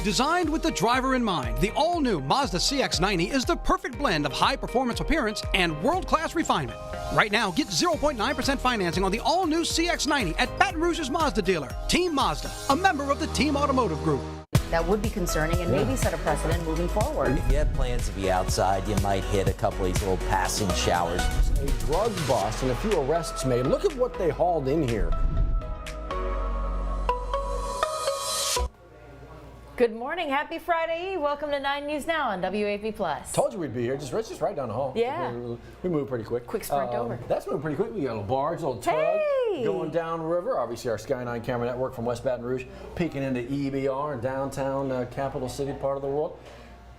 Designed with the driver in mind, the all-new Mazda CX-90 is the perfect blend of high-performance appearance and world-class refinement. Right now, get 0.9% financing on the all-new CX-90 at Baton Rouge's Mazda dealer. Team Mazda, a member of the Team Automotive Group. That would be concerning and maybe set a precedent moving forward. If you have plans to be outside, you might hit a couple of these little passing showers. A drug bust and a few arrests made. Look at what they hauled in here. Good morning. Happy Friday Eve. Welcome to 9 News Now on WAFB+. Told you we'd be here. Just right down the hall. Yeah. We moved pretty quick. Quick sprint over. That's moving pretty quick. We got a little barge, a little tug going down river. Obviously, our Sky 9 camera network from West Baton Rouge peeking into EBR, downtown capital city part of the world.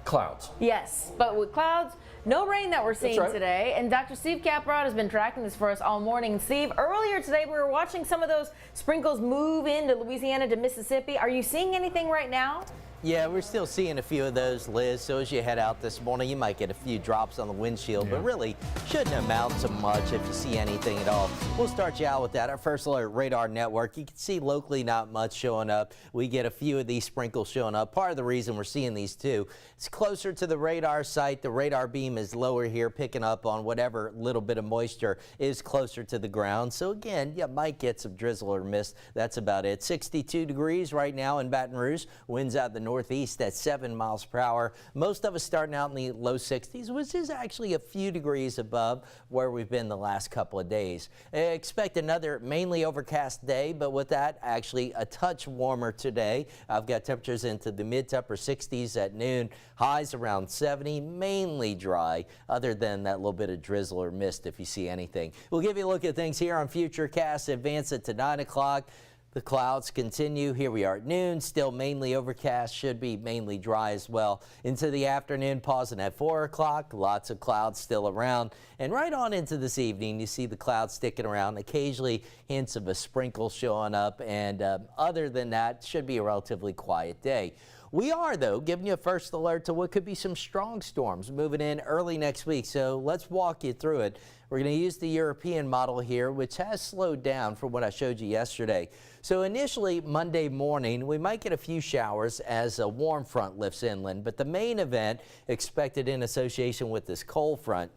Clouds. Yes, but with clouds, no rain that we're seeing today. And Dr. Steve Caprod has been tracking this for us all morning. Steve, earlier today we were watching some of those sprinkles move into Louisiana to Mississippi. Are you seeing anything right now? Yeah, we're still seeing a few of those, Liz. So as you head out this morning, you might get a few drops on the windshield, but really shouldn't amount to much if you see anything at all. We'll start you out with that. Our first alert radar network. You can see locally not much showing up. We get a few of these sprinkles showing up. Part of the reason we're seeing these too, it's closer to the radar site. The radar beam is lower here, picking up on whatever little bit of moisture is closer to the ground. So again, you might get some drizzle or mist. That's about it. 62 degrees right now in Baton Rouge. Winds out the northeast at 7 miles per hour. Most of us starting out in the low 60s, which is actually a few degrees above where we've been the last couple of days. Expect another mainly overcast day, but with that, actually a touch warmer today. I've got temperatures into the mid to upper 60s at noon. Highs around 70, mainly dry, other than that little bit of drizzle or mist if you see anything. We'll give you a look at things here on Futurecast. Advance it to 9 o'clock. The clouds continue. Here we are at noon, still mainly overcast, should be mainly dry as well. Into the afternoon, pausing at 4 o'clock, lots of clouds still around. And right on into this evening, you see the clouds sticking around, occasionally hints of a sprinkle showing up, and other than that, should be a relatively quiet day. We are, though, giving you a first alert to what could be some strong storms moving in early next week, so let's walk you through it. We're going to use the European model here, which has slowed down from what I showed you yesterday. So initially, Monday morning, we might get a few showers as a warm front lifts inland, but the main event expected in association with this cold front,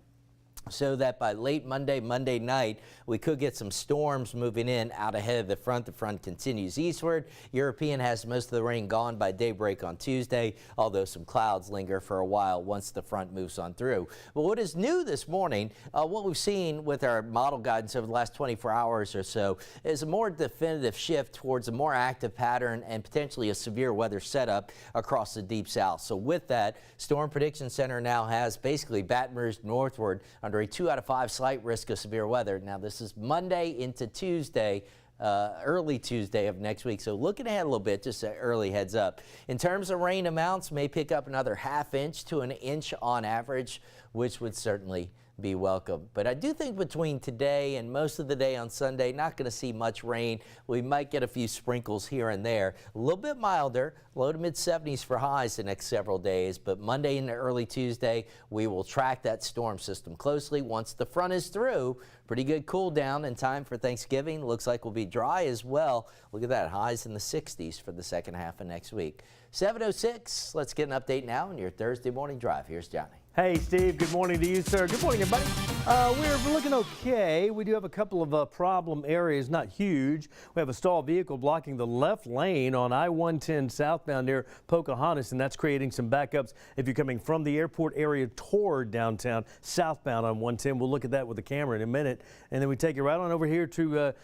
so that by late Monday night, we could get some storms moving in out ahead of the front. The front continues eastward. European has most of the rain gone by daybreak on Tuesday, although some clouds linger for a while once the front moves on through. But what is new this morning, what we've seen with our model guidance over the last 24 hours or so, is a more definitive shift towards a more active pattern and potentially a severe weather setup across the deep south. So with that, Storm Prediction Center now has basically Baton Rouge northward under a 2 out of 5 slight risk of severe weather. Now this is Monday into Tuesday, early Tuesday of next week. So looking ahead a little bit, just an early heads up. In terms of rain amounts, may pick up another ½ inch to an inch on average, which would certainly be welcome. But I do think between today and most of the day on Sunday, not going to see much rain. We might get a few sprinkles here and there. A little bit milder, low to mid 70s for highs the next several days. But Monday into early Tuesday, we will track that storm system closely. Once the front is through, pretty good cool down in time for Thanksgiving. Looks like we'll be dry as well. Look at that, highs in the 60s for the second half of next week. 7:06, let's get an update now on your Thursday morning drive. Here's Johnny. Hey, Steve. Good morning to you, sir. Good morning, everybody. We're looking okay. We do have a couple of problem areas, not huge. We have a stalled vehicle blocking the left lane on I-110 southbound near Pocahontas, and that's creating some backups if you're coming from the airport area toward downtown, southbound on 110. We'll look at that with the camera in a minute. And then we take it right on over here to,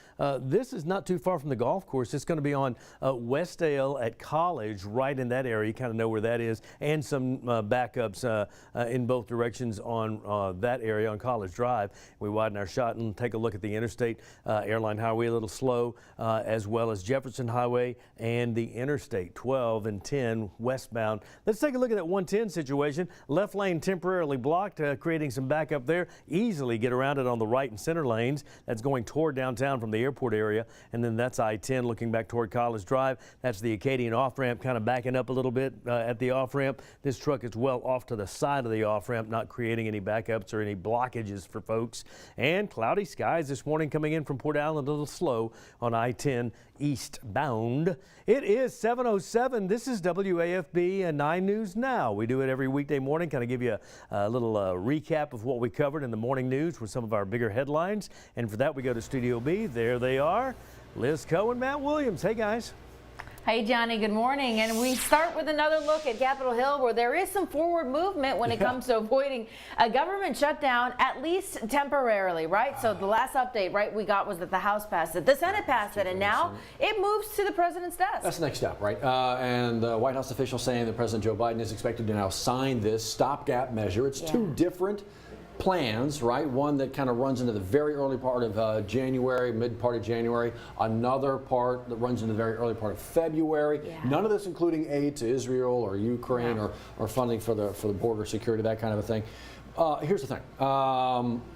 this is not too far from the golf course. It's going to be on Westdale at College, right in that area. You kind of know where that is, and some backups in both directions on that area on College Drive. We widen our shot and take a look at the interstate, Airline Highway a little slow, as well as Jefferson Highway and the Interstate 12 and 10 westbound. Let's take a look at that 110 situation. Left lane temporarily blocked, creating some backup there. Easily get around it on the right and center lanes. That's going toward downtown from the airport area. And then that's I-10 looking back toward College Drive. That's the Acadian off-ramp kind of backing up a little bit at the off-ramp. This truck is well off to the side of the off-ramp, not creating any backups or any blockages for folks. And cloudy skies this morning coming in from Port Allen, a little slow on I-10 eastbound. It is 7:07. This is WAFB and 9 News Now. We do it every weekday morning, kind of give you a little recap of what we covered in the morning news with some of our bigger headlines. And for that, we go to Studio B. There they are, Liz Cohen, Matt Williams. Hey, guys. Hey, Johnny, good morning. And we start with another look at Capitol Hill, where there is some forward movement when it comes to avoiding a government shutdown, at least temporarily, right? So the last update, right, we got was that the House passed it, the Senate passed it, and now it moves to the president's desk. That's the next step, right? And White House officials saying that President Joe Biden is expected to now sign this stopgap measure. It's two different plans, right? One that kind of runs into the very early part of January, mid part of January. Another part that runs into the very early part of February. None of this including aid to Israel or Ukraine or funding for the border security, that kind of a thing. Here's the thing.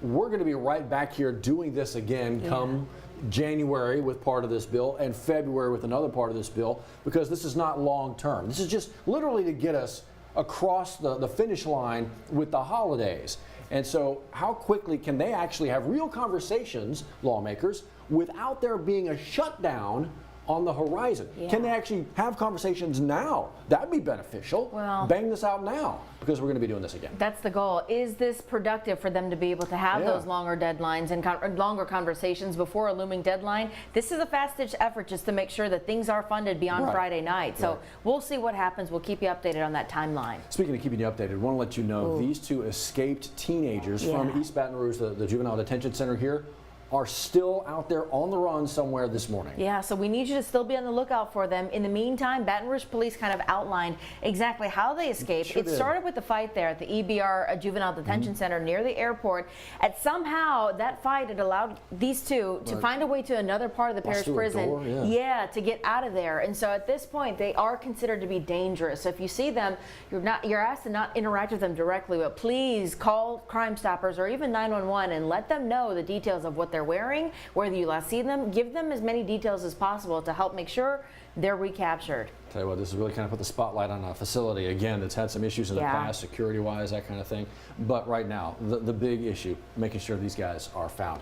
We're going to be right back here doing this again come January with part of this bill and February with another part of this bill, because this is not long term. This is just literally to get us across the finish line with the holidays. And so how quickly can they actually have real conversations, lawmakers, without there being a shutdown on the horizon? Can they actually have conversations now? That'd be beneficial. Well, bang this out now, because we're going to be doing this again. That's the goal. Is this productive for them to be able to have those longer deadlines and longer conversations before a looming deadline? This is a fast-stitch effort just to make sure that things are funded beyond Friday night. So we'll see what happens. We'll keep you updated on that timeline. Speaking of keeping you updated, I want to let you know these two escaped teenagers from East Baton Rouge, the juvenile detention center here, are still out there on the run somewhere this morning. Yeah, so we need you to still be on the lookout for them. In the meantime, Baton Rouge police kind of outlined exactly how they escaped. It started with the fight there at the EBR Juvenile Detention Center near the airport. And somehow that fight had allowed these two to find a way to another part of the parish prison. To get out of there. And so at this point, they are considered to be dangerous. So if you see them, you're asked to not interact with them directly, but please call Crime Stoppers or even 911 and let them know the details of what they're wearing, whether you last see them. Give them as many details as possible to help make sure they're recaptured. Tell you what, this has really kind of put the spotlight on a facility again that's had some issues in the past, security-wise, that kind of thing. But right now, the big issue, making sure these guys are found.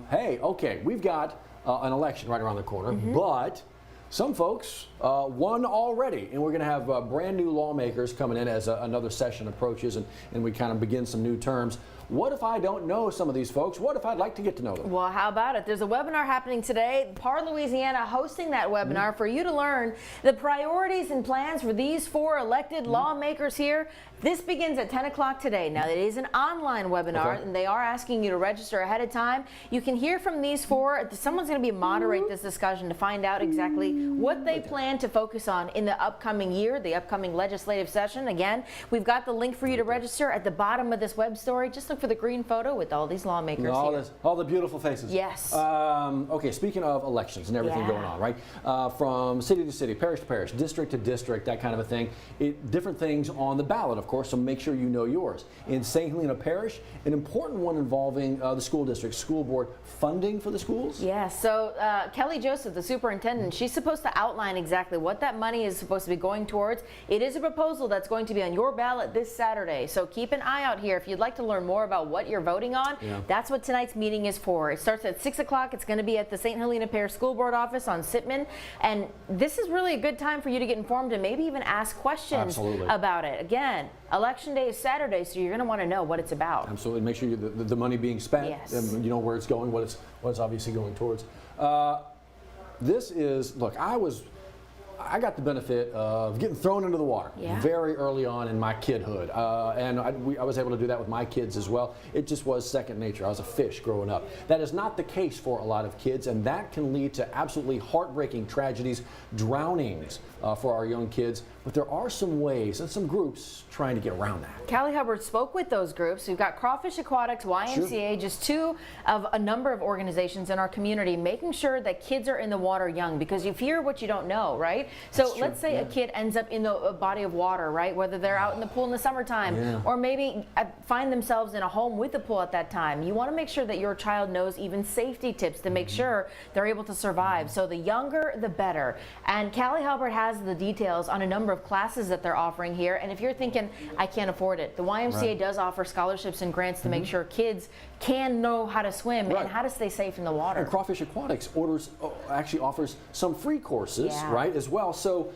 Hey, okay, we've got an election right around the corner, but some folks won already, and we're going to have brand new lawmakers coming in as another session approaches and we kind of begin some new terms. What if I don't know some of these folks? What if I'd like to get to know them? Well, how about it? There's a webinar happening today. PAR Louisiana hosting that webinar for you to learn the priorities and plans for these four elected lawmakers here. This begins at 10 o'clock today. Now, it is an online webinar, and they are asking you to register ahead of time. You can hear from these four. Someone's going to be moderate this discussion to find out exactly what they plan to focus on in the upcoming year, the upcoming legislative session. Again, we've got the link for you to register at the bottom of this web story. Just look for the green photo with all these lawmakers here. All the beautiful faces. Yes. Okay, speaking of elections and everything going on, right? From city to city, parish to parish, district to district, that kind of a thing. Different things on the ballot, of course, so make sure you know yours. In St. Helena Parish, an important one involving the school district, school board funding for the schools? Yes, so Kelly Joseph, the superintendent, she's supposed to outline exactly what that money is supposed to be going towards. It is a proposal that's going to be on your ballot this Saturday, so keep an eye out here. If you'd like to learn more about what you're voting on, that's what tonight's meeting is for. It starts at 6 o'clock. It's going to be at the St. Helena Parish School Board office on Sitman, and this is really a good time for you to get informed and maybe even ask questions about it. Again, Election Day is Saturday, so you're going to want to know what it's about. Absolutely. Make sure the money being spent, and you know where it's going, what it's obviously going towards. This is, look, I got the benefit of getting thrown into the water very early on in my kidhood, and I was able to do that with my kids as well. It just was second nature. I was a fish growing up. That is not the case for a lot of kids, and that can lead to absolutely heartbreaking tragedies, drownings for our young kids. But there are some ways and some groups trying to get around that. Callie Hubbard spoke with those groups. We've got Crawfish Aquatics, YMCA, just two of a number of organizations in our community making sure that kids are in the water young, because you fear what you don't know, right? So let's say a kid ends up in the body of water, right? Whether they're out in the pool in the summertime or maybe find themselves in a home with a pool at that time. You want to make sure that your child knows even safety tips to make sure they're able to survive. So the younger, the better. And Callie Hubbard has the details on a number of classes that they're offering here. And if you're thinking, I can't afford it, the YMCA does offer scholarships and grants to make sure kids can know how to swim and how to stay safe in the water. And Crawfish Aquatics actually offers some free courses, right, as well. So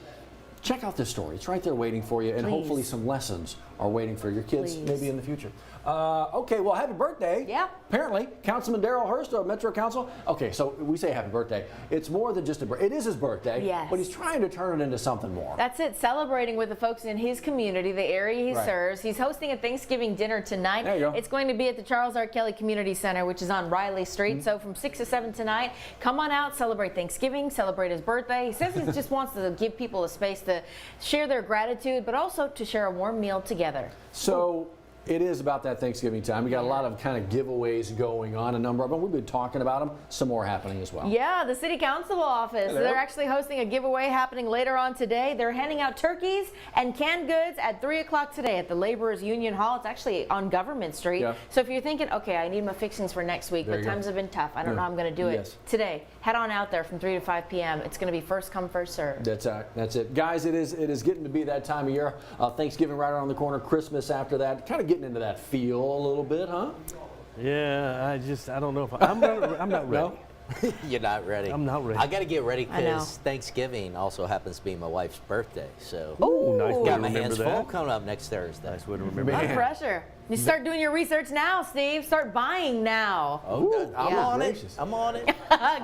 check out this story. It's right there waiting for you, and hopefully some lessons are waiting for your kids maybe in the future. Okay, well, happy birthday. Yeah. Apparently, Councilman Darrell Hurst of Metro Council. Okay, so we say happy birthday. It's more than just a birthday. It is his birthday, but he's trying to turn it into something more. That's it, celebrating with the folks in his community, the area he serves. He's hosting a Thanksgiving dinner tonight. There you go. It's going to be at the Charles R. Kelly Community Center, which is on Riley Street. So from 6 to 7 tonight, come on out, celebrate Thanksgiving, celebrate his birthday. He says he just wants to give people a space to share their gratitude, but also to share a warm meal together. So it is about that Thanksgiving time. We got a lot of kind of giveaways going on, a number of them. We've been talking about them. Some more happening as well. Yeah, the City Council office. Hello. They're actually hosting a giveaway happening later on today. They're handing out turkeys and canned goods at 3 o'clock today at the Laborers Union Hall. It's actually on Government Street. Yeah. So if you're thinking, okay, I need my fixings for next week, but times have been tough. I don't know how I'm going to do it today. Head on out there from 3 to 5 p.m. It's going to be first come, first serve. That's it. Guys, it is getting to be that time of year. Thanksgiving right around the corner, Christmas after that. Kind of getting into that feel a little bit, huh? Yeah, I don't know if I'm not ready. No? You're not ready. I'm not ready. I got to get ready because Thanksgiving also happens to be my wife's birthday. So nice way got to my hands remember full that. coming up next Thursday. Nice way to remember No that. pressure. You start doing your research now, Steve. Start buying now. Oh, good. I'm on it. Gracious. I'm on it.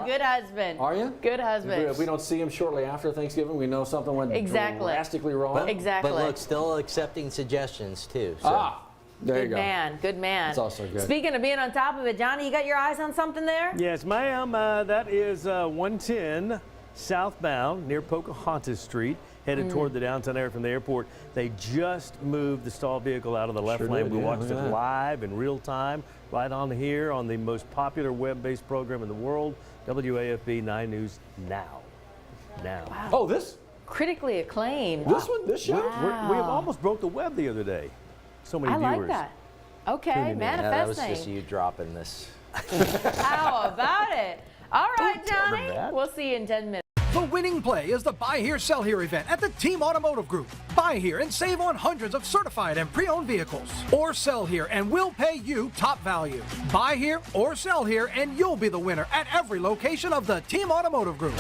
Good husband. Are you? Good husband. If we don't see him shortly after Thanksgiving, we know something went drastically wrong. Exactly. But look, still accepting suggestions too. So. There you go. Good man. Good man. That's also good. Speaking of being on top of it, Johnny, you got your eyes on something there? Yes, ma'am. That is 110 southbound near Pocahontas Street, headed toward the downtown area from the airport. They just moved the stalled vehicle out of the left lane. We watched it live in real time, right on here on the most popular web-based program in the world, WAFB 9 News Now. Wow. Oh, this? Critically acclaimed. This one? This show? Wow. We almost broke the web the other day. So many I viewers. like that. Okay, Tuning in. Yeah, that was manifesting. just you dropping this. How about it? All right, Don't tell them Johnny. that. We'll see you in 10 minutes. The winning play is the Buy Here, Sell Here event at the Team Automotive Group. Buy here and save on hundreds of certified and pre-owned vehicles. Or sell here and we'll pay you top value. Buy here or sell here and you'll be the winner at every location of the Team Automotive Group.